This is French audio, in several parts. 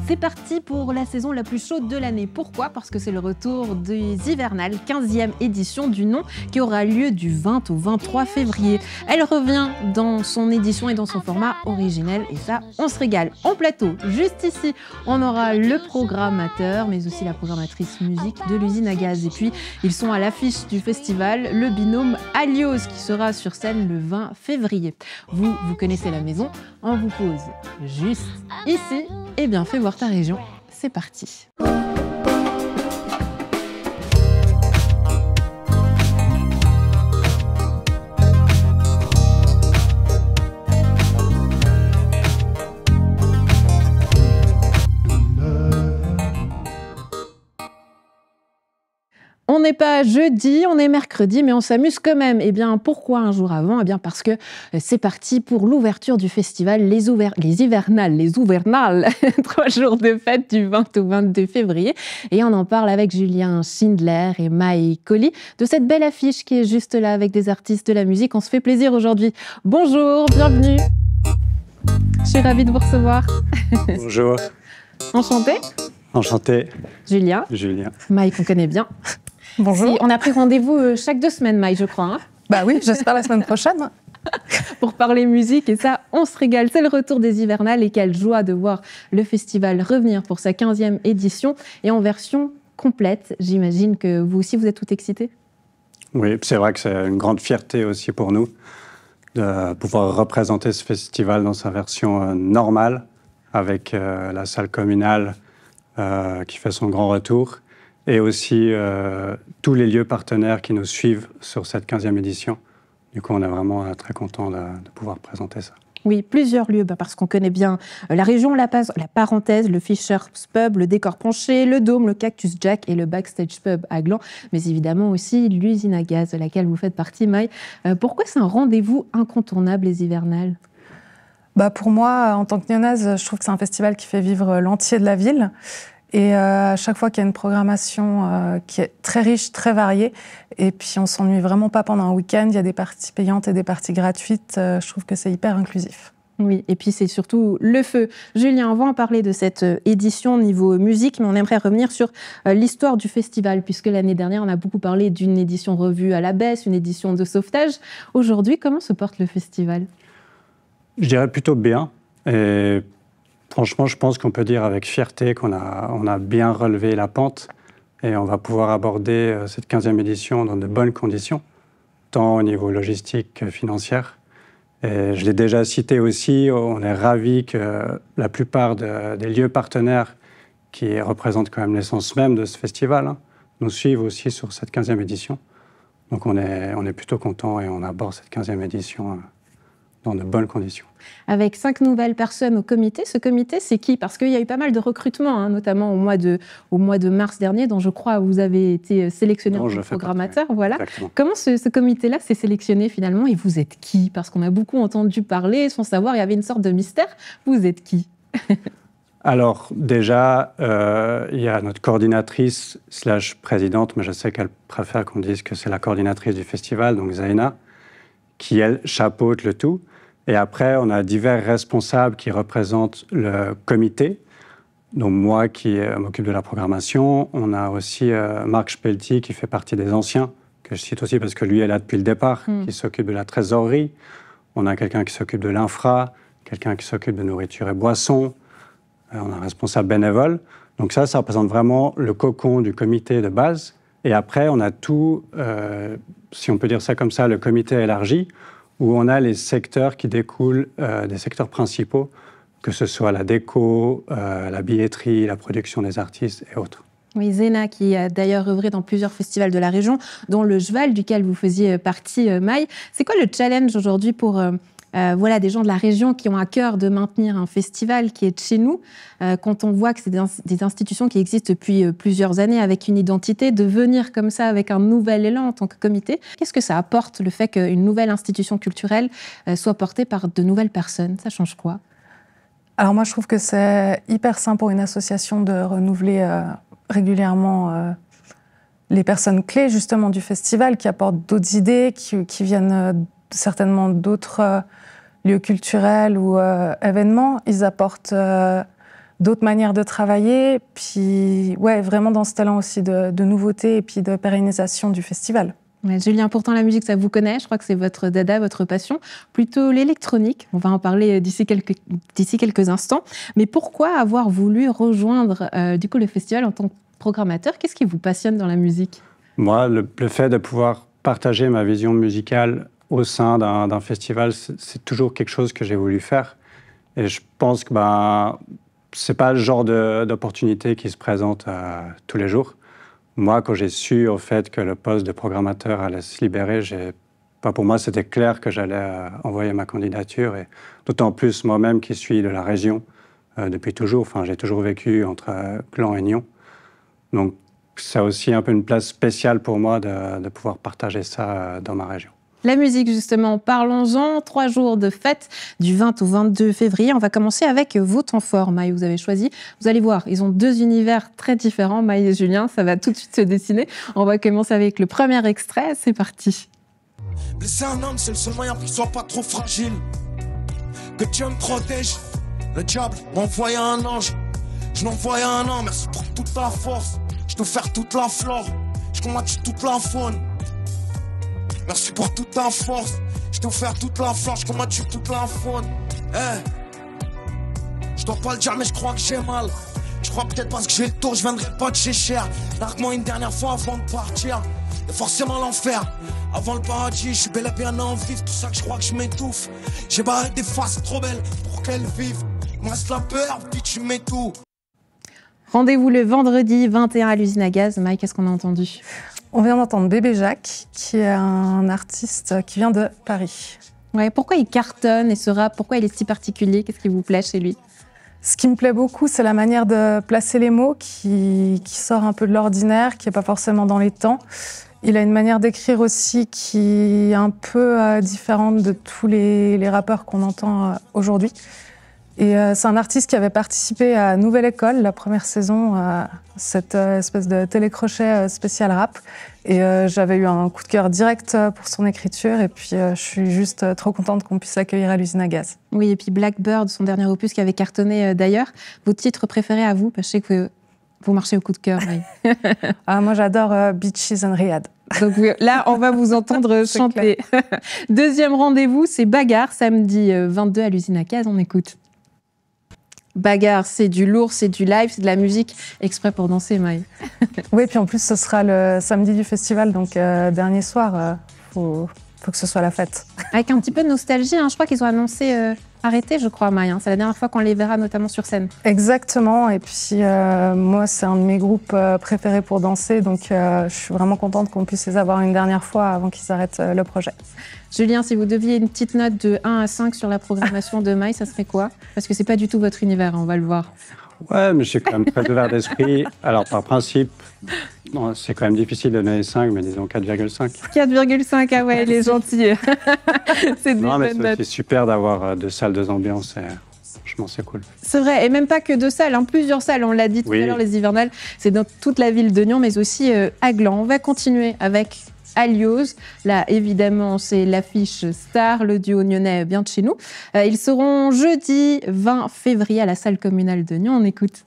C'est parti pour la saison la plus chaude de l'année. Pourquoi? Parce que c'est le retour des hivernales, 15e édition du nom, qui aura lieu du 20 au 23 février. Elle revient dans son édition et dans son format originel, et ça, on se régale. En plateau, juste ici, on aura le programmateur, mais aussi la programmatrice musique de l'usine à gaz. Et puis, ils sont à l'affiche du festival, le binôme Alios, qui sera sur scène le 20 février. Vous connaissez la maison, on vous pose juste ici. Eh bien, fais voir ta région, c'est parti. On n'est pas jeudi, on est mercredi, mais on s'amuse quand même. Eh bien, pourquoi un jour avant? Eh bien, parce que c'est parti pour l'ouverture du festival Les Hivernales, 3 jours de fête du 20 au 22 février. Et on en parle avec Julien Schindler et Maï Colli de cette belle affiche qui est juste là avec des artistes de la musique. On se fait plaisir aujourd'hui. Bonjour, bienvenue. Je suis ravie de vous recevoir. Bonjour. Enchanté. Enchanté. Julien. Maï qu'on connaît bien. Bonjour. Si, on a pris rendez-vous chaque 2 semaines, Maï, je crois. Hein. Bah oui, j'espère la semaine prochaine. Pour parler musique, et ça, on se régale. C'est le retour des hivernales et quelle joie de voir le festival revenir pour sa 15e édition et en version complète. J'imagine que vous aussi, vous êtes tout excités. Oui, c'est vrai que c'est une grande fierté aussi pour nous de pouvoir représenter ce festival dans sa version normale avec la salle communale qui fait son grand retour. Et aussi tous les lieux partenaires qui nous suivent sur cette 15e édition. Du coup, on est vraiment très content de pouvoir présenter ça. Oui, plusieurs lieux, parce qu'on connaît bien la région, la parenthèse, le Fisher's Pub, le Décor Penché, le Dôme, le Cactus Jack et le Backstage Pub à Gland, mais évidemment aussi l'usine à gaz de laquelle vous faites partie, Maï. Pourquoi c'est un rendez-vous incontournable, les hivernales? Pour moi, en tant que Lyonnaise, je trouve que c'est un festival qui fait vivre l'entier de la ville. Et à chaque fois qu'il y a une programmation qui est très riche, très variée, et puis on ne s'ennuie vraiment pas pendant un week-end, il y a des parties payantes et des parties gratuites, je trouve que c'est hyper inclusif. Oui, et puis c'est surtout le feu. Julien, on va en parler de cette édition niveau musique, mais on aimerait revenir sur l'histoire du festival, puisque l'année dernière, on a beaucoup parlé d'une édition revue à la baisse, une édition de sauvetage. Aujourd'hui, comment se porte le festival? Je dirais plutôt bien. Et franchement, je pense qu'on peut dire avec fierté qu'on a bien relevé la pente et on va pouvoir aborder cette 15e édition dans de bonnes conditions, tant au niveau logistique que financier. Et je l'ai déjà cité aussi, on est ravis que la plupart des lieux partenaires qui représentent quand même l'essence même de ce festival nous suivent aussi sur cette 15e édition. Donc on est plutôt contents et on aborde cette 15e édition dans de bonnes conditions. Avec 5 nouvelles personnes au comité. Ce comité, c'est qui? Parce qu'il y a eu pas mal de recrutements, notamment au mois de mars dernier, dont je crois vous avez été sélectionné en tant que programmateur. Voilà. Comment ce comité-là s'est sélectionné finalement? Et vous êtes qui? Parce qu'on a beaucoup entendu parler, sans savoir, il y avait une sorte de mystère. Vous êtes qui? Alors déjà, il y a notre coordinatrice / présidente, mais je sais qu'elle préfère qu'on dise que c'est la coordinatrice du festival, donc Zaina, qui, elle, chapeaute le tout. Et après, on a divers responsables qui représentent le comité. Donc moi, qui m'occupe de la programmation. On a aussi Marc Spelti, qui fait partie des anciens, que je cite aussi parce que lui est là depuis le départ, qui s'occupe de la trésorerie. On a quelqu'un qui s'occupe de l'infra, quelqu'un qui s'occupe de nourriture et boissons. On a un responsable bénévole. Donc ça représente vraiment le cocon du comité de base. Et après, on a tout, si on peut dire ça comme ça, le comité élargi, où on a les secteurs qui découlent des secteurs principaux, que ce soit la déco, la billetterie, la production des artistes et autres. Oui, Zaina, qui a d'ailleurs œuvré dans plusieurs festivals de la région, dont le Jval, duquel vous faisiez partie, Maï. C'est quoi le challenge aujourd'hui pour des gens de la région qui ont à cœur de maintenir un festival qui est de chez nous, quand on voit que c'est des institutions qui existent depuis plusieurs années avec une identité, de venir comme ça avec un nouvel élan en tant que comité? Qu'est-ce que ça apporte, le fait qu'une nouvelle institution culturelle soit portée par de nouvelles personnes? Ça change quoi? Alors moi, je trouve que c'est hyper sain pour une association de renouveler régulièrement les personnes clés justement du festival, qui apportent d'autres idées, qui viennent certainement d'autres lieux culturels ou événements. Ils apportent d'autres manières de travailler, puis ouais, vraiment dans cet élan aussi de nouveauté et puis de pérennisation du festival. Ouais, Julien, pourtant la musique, ça vous connaît, je crois que c'est votre dada, votre passion, plutôt l'électronique. On va en parler d'ici quelques instants. Mais pourquoi avoir voulu rejoindre du coup le festival en tant que programmateur? Qu'est-ce qui vous passionne dans la musique? Moi, le fait de pouvoir partager ma vision musicale au sein d'un festival, c'est toujours quelque chose que j'ai voulu faire. Et je pense que c'est pas le genre d'opportunité qui se présente tous les jours. Moi, quand j'ai su au fait que le poste de programmateur allait se libérer, pour moi, c'était clair que j'allais envoyer ma candidature. Et d'autant plus moi-même qui suis de la région depuis toujours. Enfin, j'ai toujours vécu entre Gland et Nyon. Donc, c'est aussi un peu une place spéciale pour moi de pouvoir partager ça dans ma région. La musique, justement, parlons-en. 3 jours de fête, du 20 au 22 février. On va commencer avec vos temps forts, Maï, vous avez choisi. Vous allez voir, ils ont 2 univers très différents, Maï et Julien. Ça va tout de suite se dessiner. On va commencer avec le premier extrait. C'est parti. Blesser un homme, c'est le seul moyen qu'il soit pas trop fragile. Que Dieu me protège. Le diable m'a envoyé un ange. Je l'envoie un an, merci pour toute la force. Je dois faire toute la flore. Je combattue toute la faune. Merci pour toute ta force. Je dois faire toute la flore. Je combattue toute la faune. Je dois pas le dire, mais je crois que j'ai mal. Je crois peut-être parce que j'ai le tour, je viendrai pas de chez cher. Largue-moi une dernière fois avant de partir. Et forcément l'enfer. Avant le paradis, je suis bel et bien en vie. C'est pour ça que je crois que je m'étouffe. J'ai barré des faces trop belles pour qu'elles vivent. Il me reste la peur, puis tu mets tout. Rendez-vous le vendredi 21 à l'usine à gaz. Maï, qu'est-ce qu'on a entendu? On vient d'entendre Bébé Jacques, qui est un artiste qui vient de Paris. Ouais, pourquoi il cartonne et ce rap? Pourquoi il est si particulier? Qu'est-ce qui vous plaît chez lui? Ce qui me plaît beaucoup, c'est la manière de placer les mots qui sort un peu de l'ordinaire, qui n'est pas forcément dans les temps. Il a une manière d'écrire aussi qui est un peu différente de tous les rappeurs qu'on entend aujourd'hui. Et c'est un artiste qui avait participé à Nouvelle École, la première saison, cette espèce de télécrochet spécial rap. Et j'avais eu un coup de cœur direct pour son écriture. Et puis je suis juste trop contente qu'on puisse l'accueillir à l'usine à gaz. Oui, et puis Blackbird, son dernier opus qui avait cartonné d'ailleurs. Vos titres préférés à vous? Parce que je sais que vous marchez au coup de cœur. Oui. Moi, j'adore Beaches and Riyadh. Donc là, on va vous entendre chanter. Deuxième rendez-vous, c'est Bagarre, samedi 22 à l'usine à gaz. On écoute. Bagarre, c'est du lourd, c'est du live, c'est de la musique exprès pour danser, Maï. Oui, puis en plus, ce sera le samedi du festival, donc dernier soir, faut que ce soit la fête. Avec un petit peu de nostalgie, hein. Je crois qu'ils ont annoncé arrêter, je crois, Maï. Hein. C'est la dernière fois qu'on les verra, notamment sur scène. Exactement, et puis moi, c'est un de mes groupes préférés pour danser, donc je suis vraiment contente qu'on puisse les avoir une dernière fois avant qu'ils arrêtent le projet. Julien, si vous deviez une petite note de 1 à 5 sur la programmation de Maï, ça serait quoi? Parce que c'est pas du tout votre univers, hein, on va le voir. Ouais, mais je suis quand même très ouvert d'esprit. Alors, par principe, c'est quand même difficile de donner 5, mais disons 4,5. 4,5, ah ouais, il est gentil. C'est non, mais c'est super d'avoir 2 salles, 2 ambiances. Franchement, c'est cool. C'est vrai, et même pas que 2 salles, hein, plusieurs salles. On l'a dit tout à l'heure, les hivernales, c'est dans toute la ville de Nyon, mais aussi à Gland. On va continuer avec Alios. Là, évidemment, c'est l'affiche star, le duo nyonnais vient de chez nous. Ils seront jeudi 20 février à la salle communale de Nyon. On écoute.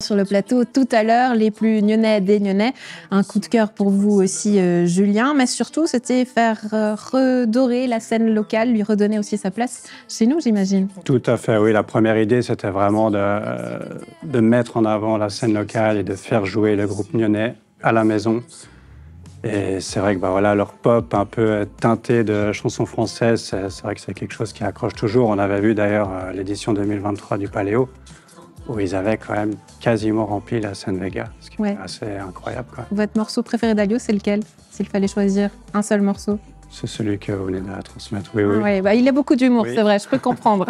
Sur le plateau tout à l'heure, les plus nyonnais des nyonnais. Un coup de cœur pour vous aussi, Julien. Mais surtout, c'était faire redorer la scène locale, lui redonner aussi sa place chez nous, j'imagine. Tout à fait, oui. La première idée, c'était vraiment de mettre en avant la scène locale et de faire jouer le groupe nyonnais à la maison. Et c'est vrai que leur pop un peu teinté de chansons françaises, c'est vrai que c'est quelque chose qui accroche toujours. On avait vu d'ailleurs l'édition 2023 du Paléo, où ils avaient quand même quasiment rempli la scène Vega, ce qui est assez incroyable. Quoi. Votre morceau préféré d'Alios, c'est lequel? S'il fallait choisir un seul morceau? C'est celui que vous venez de transmettre, oui. Ouais, il a beaucoup d'humour, c'est vrai, je peux comprendre.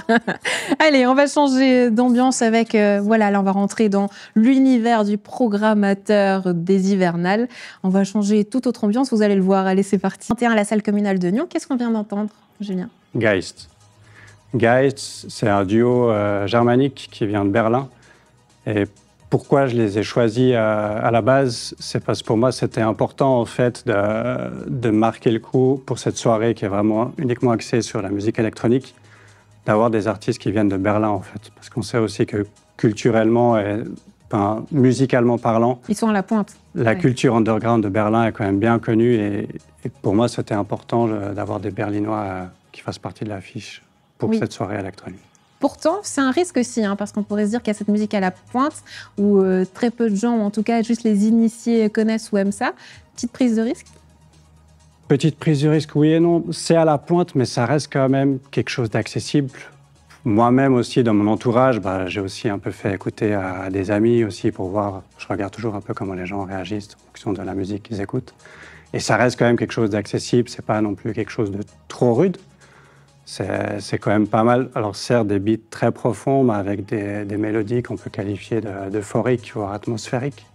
Allez, on va changer d'ambiance avec... là, on va rentrer dans l'univers du programmateur des hivernales. On va changer toute autre ambiance, vous allez le voir. Allez, c'est parti. 21 à la salle communale de Nyon. Qu'est-ce qu'on vient d'entendre, Julien? Geist. Geist, c'est un duo germanique qui vient de Berlin. Et pourquoi je les ai choisis à la base, c'est parce que pour moi, c'était important en fait de marquer le coup pour cette soirée qui est vraiment uniquement axée sur la musique électronique, d'avoir des artistes qui viennent de Berlin en fait. Parce qu'on sait aussi que culturellement et musicalement parlant, ils sont à la pointe. La culture underground de Berlin est quand même bien connue et pour moi, c'était important d'avoir des Berlinois qui fassent partie de l'affiche pour cette soirée électronique. Pourtant, c'est un risque aussi, parce qu'on pourrait se dire qu'il y a cette musique à la pointe où très peu de gens, ou en tout cas juste les initiés connaissent ou aiment ça. Petite prise de risque? Petite prise de risque, oui et non. C'est à la pointe, mais ça reste quand même quelque chose d'accessible. Moi-même aussi, dans mon entourage, j'ai aussi un peu fait écouter à des amis aussi pour voir. Je regarde toujours un peu comment les gens réagissent en fonction de la musique qu'ils écoutent. Et ça reste quand même quelque chose d'accessible. C'est pas non plus quelque chose de trop rude. C'est quand même pas mal. Alors certes, des beats très profonds, mais avec des mélodies qu'on peut qualifier d'euphoriques, voire atmosphériques,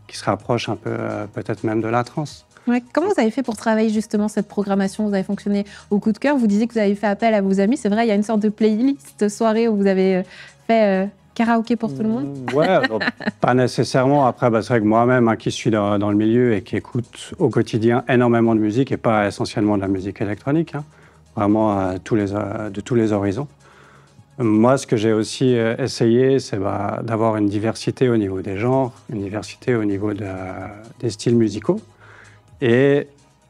qui se rapprochent un peu peut-être même de la trance. Ouais. Comment vous avez fait pour travailler justement cette programmation? Vous avez fonctionné au coup de cœur. Vous disiez que vous avez fait appel à vos amis. C'est vrai, il y a une sorte de playlist soirée où vous avez fait karaoké pour tout le monde? Ouais, alors, pas nécessairement. Après, c'est vrai que moi-même, qui suis dans le milieu et qui écoute au quotidien énormément de musique et pas essentiellement de la musique électronique, vraiment de tous les horizons. Moi, ce que j'ai aussi essayé, c'est d'avoir une diversité au niveau des genres, une diversité au niveau des styles musicaux et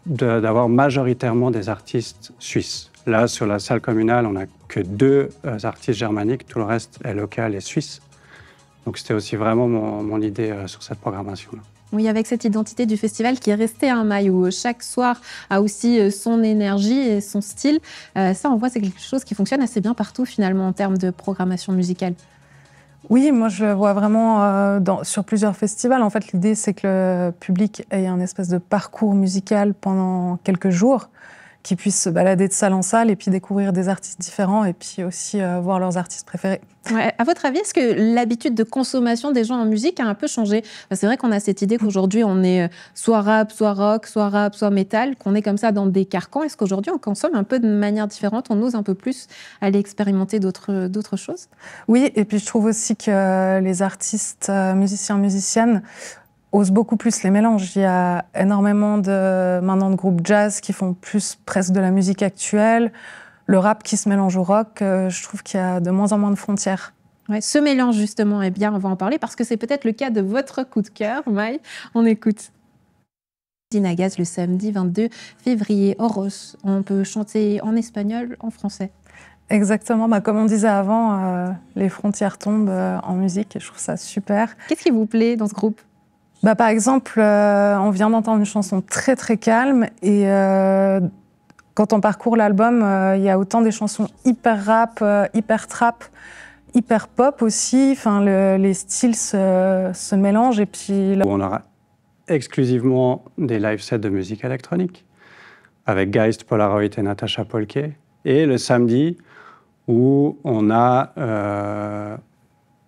d'avoir majoritairement des artistes suisses. Là, sur la salle communale, on n'a que 2 artistes germaniques, tout le reste est local et suisse. Donc c'était aussi vraiment mon idée sur cette programmation-là. Oui, avec cette identité du festival qui est restée un maille où chaque soir a aussi son énergie et son style. Ça, on voit, c'est quelque chose qui fonctionne assez bien partout finalement en termes de programmation musicale. Oui, moi je vois vraiment sur plusieurs festivals. En fait, l'idée c'est que le public ait un espèce de parcours musical pendant quelques jours, qu'ils puissent se balader de salle en salle et puis découvrir des artistes différents et puis aussi voir leurs artistes préférés. Ouais. À votre avis, est-ce que l'habitude de consommation des gens en musique a un peu changé? C'est vrai qu'on a cette idée qu'aujourd'hui on est soit rap, soit rock, soit rap, soit métal, qu'on est comme ça dans des carcans. Est-ce qu'aujourd'hui on consomme un peu de manière différente? On ose un peu plus aller expérimenter d'autres choses? Oui, et puis je trouve aussi que les artistes, musiciens, musiciennes osent beaucoup plus les mélanges. Il y a énormément maintenant de groupes jazz qui font plus presque de la musique actuelle. Le rap qui se mélange au rock, je trouve qu'il y a de moins en moins de frontières. Ouais, ce mélange justement, eh bien, on va en parler parce que c'est peut-être le cas de votre coup de cœur, Maï. On écoute. Dinagaz le samedi 22 février, Oros. On peut chanter en espagnol, en français. Exactement, comme on disait avant, les frontières tombent en musique et je trouve ça super. Qu'est-ce qui vous plaît dans ce groupe? Par exemple, on vient d'entendre une chanson très très calme et quand on parcourt l'album, il y a autant des chansons hyper rap, hyper trap, hyper pop aussi. Enfin, les styles se mélangent et puis... On aura exclusivement des live sets de musique électronique avec Geist, Polaroid et Natasha Polke. Et le samedi où on a...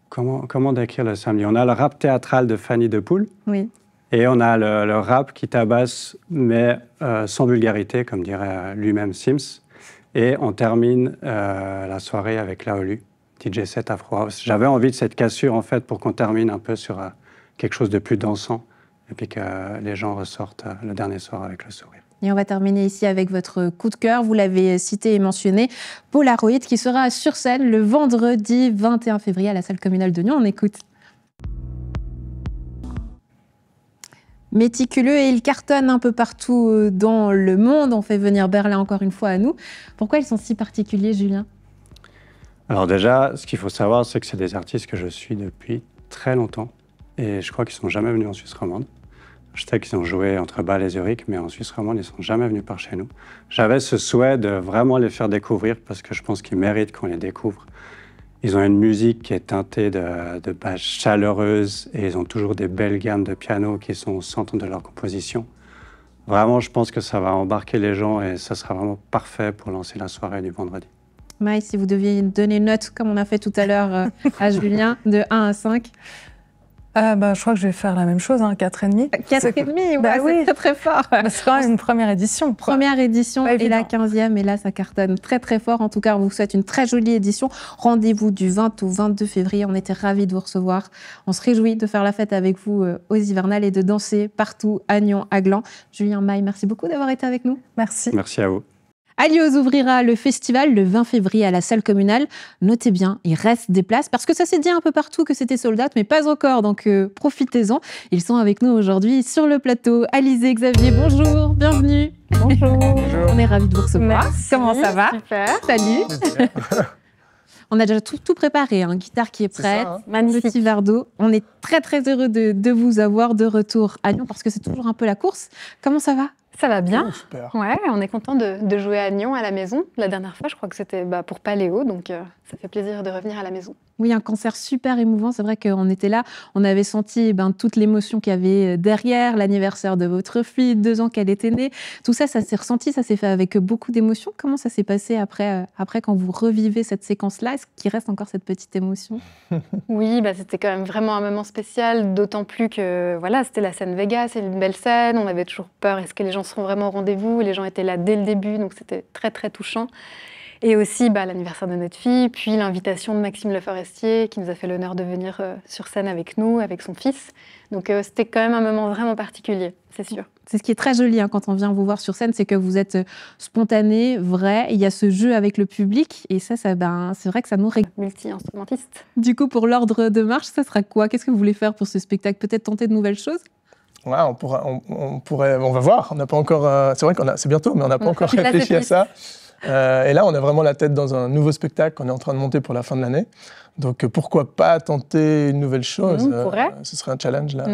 Comment décrire le samedi? On a le rap théâtral de Fanny Depoule. Oui. Et on a le rap qui tabasse, mais sans vulgarité, comme dirait lui-même Sims. Et on termine la soirée avec Laolu, DJ set Afro House. J'avais envie de cette cassure, en fait, pour qu'on termine un peu sur quelque chose de plus dansant, et puis que les gens ressortent le dernier soir avec le sourire. Et on va terminer ici avec votre coup de cœur. Vous l'avez cité et mentionné, Polaroid, qui sera sur scène le vendredi 21 février à la salle communale de Nyon. On écoute. Méticuleux et il cartonne un peu partout dans le monde. On fait venir Berlin encore une fois à nous. Pourquoi ils sont si particuliers, Julien? Alors déjà, ce qu'il faut savoir, c'est que c'est des artistes que je suis depuis très longtemps. Et je crois qu'ils ne sont jamais venus en Suisse romande. Je sais qu'ils ont joué entre Bâle et Zurich, mais en Suisse romande, ils ne sont jamais venus par chez nous. J'avais ce souhait de vraiment les faire découvrir parce que je pense qu'ils méritent qu'on les découvre. Ils ont une musique qui est teintée de bases chaleureuses et ils ont toujours des belles gammes de piano qui sont au centre de leur composition. Vraiment, je pense que ça va embarquer les gens et ça sera vraiment parfait pour lancer la soirée du vendredi. Maï, si vous deviez donner une note, comme on a fait tout à l'heure à Julien, de 1 à 5. Je crois que je vais faire la même chose, 4,5. 4,5, ouais, oui. C'est très très fort. C'est quand même une première édition. Première édition et la 15e, et là ça cartonne très très fort. En tout cas, on vous souhaite une très jolie édition. Rendez-vous du 20 au 22 février. On était ravis de vous recevoir. On se réjouit de faire la fête avec vous aux Hivernales et de danser partout à Nyon, à Gland. Julien, Maï, merci beaucoup d'avoir été avec nous. Merci. Merci à vous. À Lyoz ouvrira le festival le 20 février à la salle communale. Notez bien, il reste des places parce que ça s'est dit un peu partout que c'était sold out, mais pas encore, donc profitez-en. Ils sont avec nous aujourd'hui sur le plateau. Alizé, Xavier, bonjour, bienvenue. Bonjour. On est ravis de vous recevoir. Merci. Comment ça va? Super. Salut. On a déjà tout préparé, hein. Guitare qui est prête, ça, hein. Magnifique. Petit verre d'eau. On est très heureux de vous avoir de retour à Lyon parce que c'est toujours un peu la course. Comment ça va? Ça va bien. Oh, super. Ouais, on est content de jouer à Nyon à la maison. La dernière fois, je crois que c'était pour Paléo, donc ça fait plaisir de revenir à la maison. Oui, un concert super émouvant. C'est vrai qu'on était là, on avait senti toute l'émotion qu'il y avait derrière, l'anniversaire de votre fille, 2 ans qu'elle était née. Tout ça, ça s'est ressenti, ça s'est fait avec beaucoup d'émotion. Comment ça s'est passé après quand vous revivez cette séquence-là? Est-ce qu'il reste encore cette petite émotion? Oui, c'était quand même vraiment un moment spécial, d'autant plus que voilà, c'était la scène Vegas, c'est une belle scène. On avait toujours peur, est-ce que les gens seront vraiment au rendez-vous? Les gens étaient là dès le début, donc c'était très touchant. Et aussi l'anniversaire de notre fille, puis l'invitation de Maxime Le Forestier, qui nous a fait l'honneur de venir sur scène avec nous, avec son fils. Donc c'était quand même un moment vraiment particulier, c'est sûr. C'est ce qui est très joli quand on vient vous voir sur scène, c'est que vous êtes spontané, vrai. Il y a ce jeu avec le public, et ça c'est vrai que ça nous régale. Multi-instrumentiste. Du coup, pour l'ordre de marche, ça sera quoi? Qu'est-ce que vous voulez faire pour ce spectacle? Peut-être tenter de nouvelles choses? Ouais, on va voir. On n'a pas encore. C'est vrai c'est bientôt, mais on n'a pas encore réfléchi à ça. Et là, on a vraiment la tête dans un nouveau spectacle qu'on est en train de monter pour la fin de l'année. Donc, pourquoi pas tenter une nouvelle chose? Ce serait un challenge, là.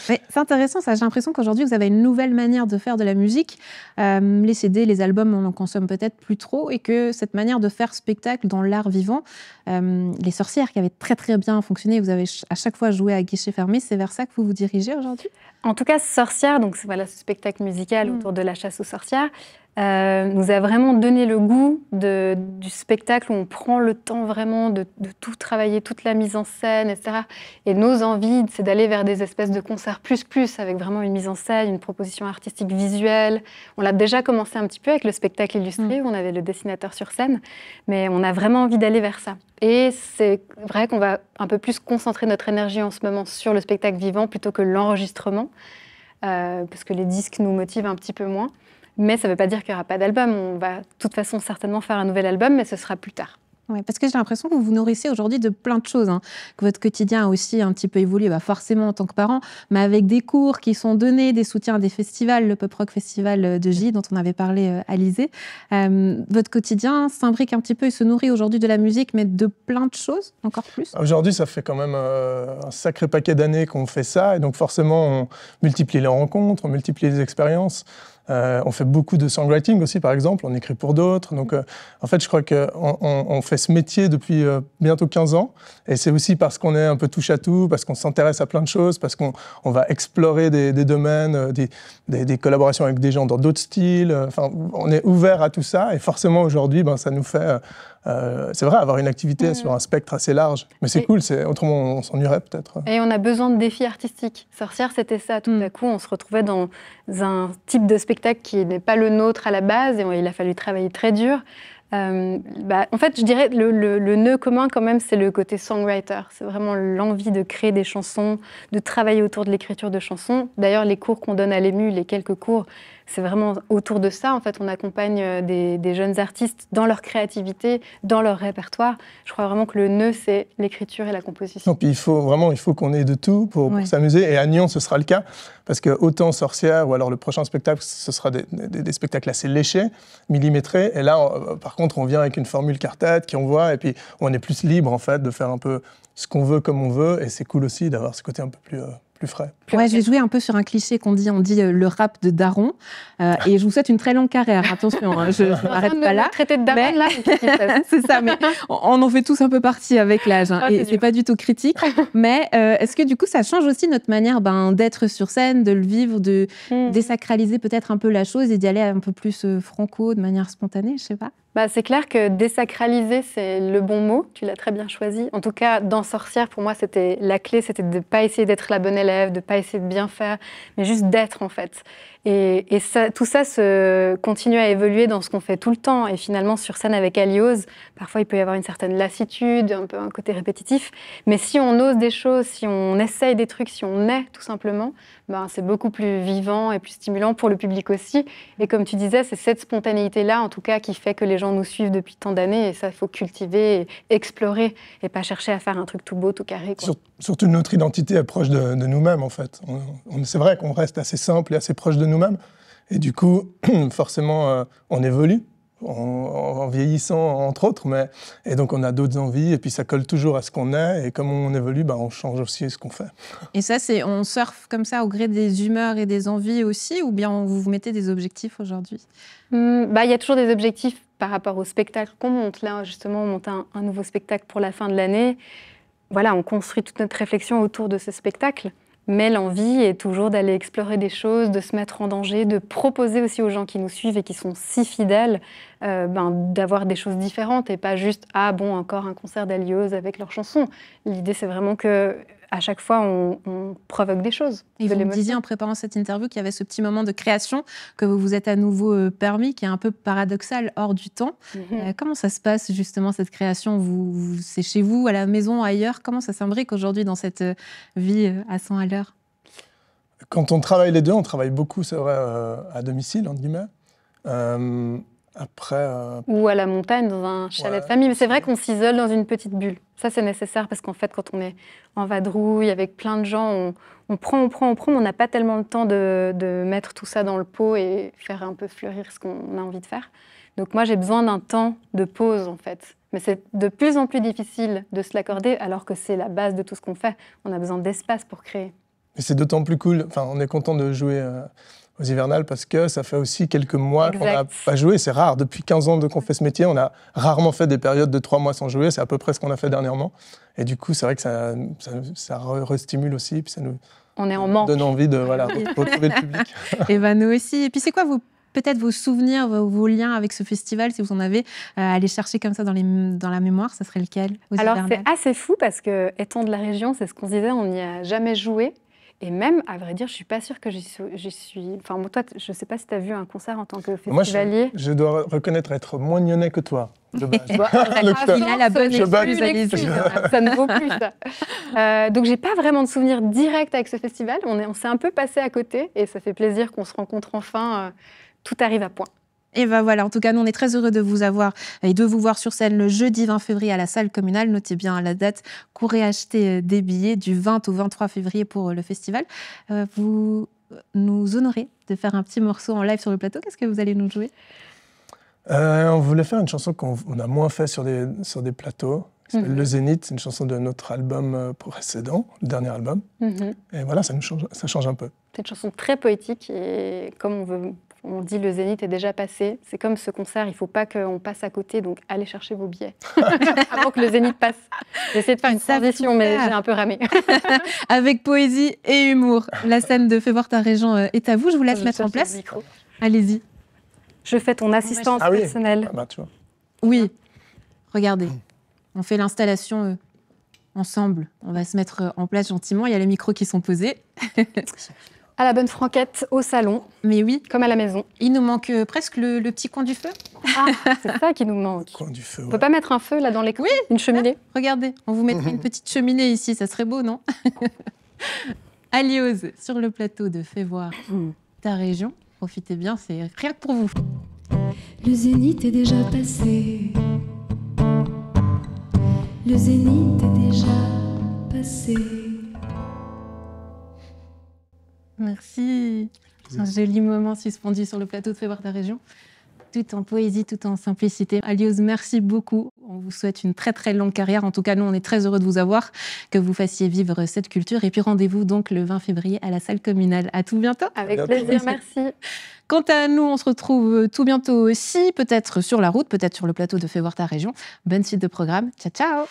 Mais c'est intéressant, ça. J'ai l'impression qu'aujourd'hui, vous avez une nouvelle manière de faire de la musique. Les CD, les albums, on en consomme peut-être plus trop. Et que cette manière de faire spectacle dans l'art vivant, les sorcières qui avaient très bien fonctionné, vous avez à chaque fois joué à guichet fermé, c'est vers ça que vous vous dirigez aujourd'hui? En tout cas, Sorcières, donc voilà, ce spectacle musical autour de la chasse aux sorcières, nous a vraiment donné le goût du spectacle où on prend le temps vraiment de tout travailler, toute la mise en scène, etc. Et nos envies, c'est d'aller vers des espèces de concerts plus, avec vraiment une mise en scène, une proposition artistique visuelle. On l'a déjà commencé un petit peu avec le spectacle illustré, où on avait le dessinateur sur scène, mais on a vraiment envie d'aller vers ça. Et c'est vrai qu'on va un peu plus concentrer notre énergie en ce moment sur le spectacle vivant plutôt que l'enregistrement, parce que les disques nous motivent un petit peu moins. Mais ça ne veut pas dire qu'il n'y aura pas d'album. On va de toute façon certainement faire un nouvel album, mais ce sera plus tard. Ouais, parce que j'ai l'impression que vous vous nourrissez aujourd'hui de plein de choses, que votre quotidien a aussi un petit peu évolué, forcément en tant que parent, mais avec des cours qui sont donnés, des soutiens à des festivals, le Pop Rock Festival de J, dont on avait parlé à Alizé. Votre quotidien s'imbrique un petit peu et se nourrit aujourd'hui de la musique, mais de plein de choses, encore plus. Aujourd'hui, ça fait quand même un sacré paquet d'années qu'on fait ça, et donc forcément, on multiplie les rencontres, on multiplie les expériences. On fait beaucoup de songwriting aussi, par exemple, on écrit pour d'autres. Donc, en fait, je crois qu'on fait ce métier depuis bientôt 15 ans. Et c'est aussi parce qu'on est un peu touche à tout, parce qu'on s'intéresse à plein de choses, parce qu'on va explorer des domaines, des collaborations avec des gens dans d'autres styles. Enfin, on est ouvert à tout ça. Et forcément, aujourd'hui, ça nous fait... c'est vrai, avoir une activité sur un spectre assez large. Mais c'est cool, autrement on s'ennuierait peut-être. Et on a besoin de défis artistiques. Sorcières, c'était ça. Tout à coup, on se retrouvait dans un type de spectacle qui n'est pas le nôtre à la base, et il a fallu travailler très dur. En fait, je dirais le nœud commun quand même, c'est le côté songwriter. C'est vraiment l'envie de créer des chansons, de travailler autour de l'écriture de chansons. D'ailleurs, les cours qu'on donne à l'EMU, les quelques cours, c'est vraiment autour de ça. En fait, on accompagne des jeunes artistes dans leur créativité, dans leur répertoire. Je crois vraiment que le nœud, c'est l'écriture et la composition. Non, puis il faut qu'on ait de tout pour s'amuser. Et à Nyon, ce sera le cas. Parce que autant Sorcières, ou alors le prochain spectacle, ce sera des spectacles assez léchés, millimétrés. Et là, par contre, on vient avec une formule quartet qui envoie. Et puis, on est plus libre, en fait, de faire un peu ce qu'on veut comme on veut. Et c'est cool aussi d'avoir ce côté un peu plus frais. Ouais, je vais jouer un peu sur un cliché on dit le rap de daron. Et je vous souhaite une très longue carrière. Attention, je ne m'arrête pas là. Traité de daron, là. C'est ça, mais on en fait tous un peu partie avec l'âge. Et c'est pas du tout critique. Mais est-ce que du coup, ça change aussi notre manière d'être sur scène, de le vivre, de désacraliser peut-être un peu la chose et d'y aller un peu plus franco, de manière spontanée, je sais pas. C'est clair que désacraliser, c'est le bon mot. Tu l'as très bien choisi. En tout cas, dans Sorcière, pour moi, c'était la clé, c'était de ne pas essayer d'être la bonne élève, de ne pas essayer de bien faire, mais juste d'être, en fait. Et tout ça continue à évoluer dans ce qu'on fait tout le temps. Et finalement, sur scène avec Aliose, parfois, il peut y avoir une certaine lassitude, un peu un côté répétitif. Mais si on ose des choses, si on essaye des trucs, si on est, tout simplement, c'est beaucoup plus vivant et plus stimulant pour le public aussi. Et comme tu disais, c'est cette spontanéité-là, en tout cas, qui fait que les gens nous suivent depuis tant d'années. Et ça, il faut cultiver, et explorer, et pas chercher à faire un truc tout beau, tout carré, quoi. Surtout notre identité est proche de nous-mêmes, en fait. C'est vrai qu'on reste assez simple et assez proche de nous-mêmes. Et du coup, forcément, on évolue en vieillissant, entre autres. Et donc, on a d'autres envies. Et puis, ça colle toujours à ce qu'on est. Et comme on évolue, on change aussi ce qu'on fait. Et ça, on surfe comme ça au gré des humeurs et des envies aussi, ou bien vous mettez des objectifs aujourd'hui? Il y a toujours des objectifs par rapport au spectacle qu'on monte. Là, justement, on monte un nouveau spectacle pour la fin de l'année. Voilà, on construit toute notre réflexion autour de ce spectacle. Mais l'envie est toujours d'aller explorer des choses, de se mettre en danger, de proposer aussi aux gens qui nous suivent et qui sont si fidèles d'avoir des choses différentes et pas juste « Ah bon, encore un concert d'Aliose avec leurs chansons ». L'idée, c'est vraiment que à chaque fois, on provoque des choses. Et vous me disiez en préparant cette interview qu'il y avait ce petit moment de création que vous vous êtes à nouveau permis, qui est un peu paradoxal, hors du temps. Comment ça se passe justement cette création? C'est chez vous, à la maison, ailleurs? Comment ça s'imbrique aujourd'hui dans cette vie à 100 à l'heure? Quand on travaille les deux, on travaille beaucoup, c'est vrai, à domicile, entre guillemets. Après, ou à la montagne, dans un chalet de famille. Mais c'est vrai qu'on s'isole dans une petite bulle. Ça, c'est nécessaire parce qu'en fait, quand on est en vadrouille avec plein de gens, on prend, mais on n'a pas tellement le temps de mettre tout ça dans le pot et faire un peu fleurir ce qu'on a envie de faire. Donc moi, j'ai besoin d'un temps de pause, en fait. Mais c'est de plus en plus difficile de se l'accorder, alors que c'est la base de tout ce qu'on fait. On a besoin d'espace pour créer. Et c'est d'autant plus cool. Enfin, on est content de jouer aux hivernales parce que ça fait aussi quelques mois qu'on n'a pas joué. C'est rare. Depuis 15 ans qu'on fait ce métier, on a rarement fait des périodes de 3 mois sans jouer. C'est à peu près ce qu'on a fait dernièrement. Et du coup, c'est vrai que ça restimule aussi. Puis ça nous donne envie de retrouver le public. Et nous aussi. Et puis, c'est quoi peut-être vos souvenirs, vos liens avec ce festival, si vous en avez, à aller chercher comme ça dans la mémoire, ça serait lequel? Alors, c'est assez fou parce que, étant de la région, c'est ce qu'on se disait, on n'y a jamais joué. Et même, à vrai dire, je ne suis pas sûre que j'y suis... Enfin, toi, je ne sais pas si tu as vu un concert en tant que festivalier. Moi, je dois reconnaître être moins nyonnais que toi, de base. Il a la bonne excuse. Ça ne vaut plus, ça. Donc, je n'ai pas vraiment de souvenir direct avec ce festival. On s'est un peu passé à côté et ça fait plaisir qu'on se rencontre enfin. Tout arrive à point. Et voilà, en tout cas, nous, on est très heureux de vous avoir et de vous voir sur scène le jeudi 20 février à la salle communale. Notez bien la date, courez acheter des billets du 20 au 23 février pour le festival. Vous nous honorez de faire un petit morceau en live sur le plateau. Qu'est-ce que vous allez nous jouer? On voulait faire une chanson qu'on a moins fait sur des plateaux. Qui s'appelle Le Zénith, c'est une chanson de notre album précédent, le dernier album. Et voilà, ça change un peu. C'est une chanson très poétique et comme on dit le Zénith est déjà passé. C'est comme ce concert, il ne faut pas qu'on passe à côté, donc allez chercher vos billets avant que le Zénith passe. J'ai essayé de faire une transition, mais j'ai un peu ramé. Avec poésie et humour, la scène de Fais voir ta région est à vous. Je vous laisse mettre en place. Allez-y. Je fais ton assistance personnelle. Tu vois. Oui, regardez. On fait l'installation ensemble. On va se mettre en place gentiment. Il y a les micros qui sont posés. À la bonne franquette, au salon. Mais oui. Comme à la maison. Il nous manque presque le petit coin du feu. Ah, c'est ça qui nous manque. Le coin du feu, On peut pas mettre un feu là dans l'écran? Oui. Une cheminée? Regardez, on vous mettrait une petite cheminée ici. Ça serait beau, non? Aliose, sur le plateau de Fais voir ta région. Profitez bien, c'est rien que pour vous. Le Zénith est déjà passé. Le Zénith est déjà passé. Merci. Un joli moment suspendu sur le plateau de Fais voir ta région. Tout en poésie, tout en simplicité. Aliose, merci beaucoup. On vous souhaite une très très longue carrière. En tout cas, nous, on est très heureux de vous avoir, que vous fassiez vivre cette culture. Et puis rendez-vous donc le 20 février à la salle communale. À tout bientôt. Avec plaisir, merci. Quant à nous, on se retrouve tout bientôt aussi, peut-être sur la route, peut-être sur le plateau de Fais voir ta région. Bonne suite de programme. Ciao, ciao.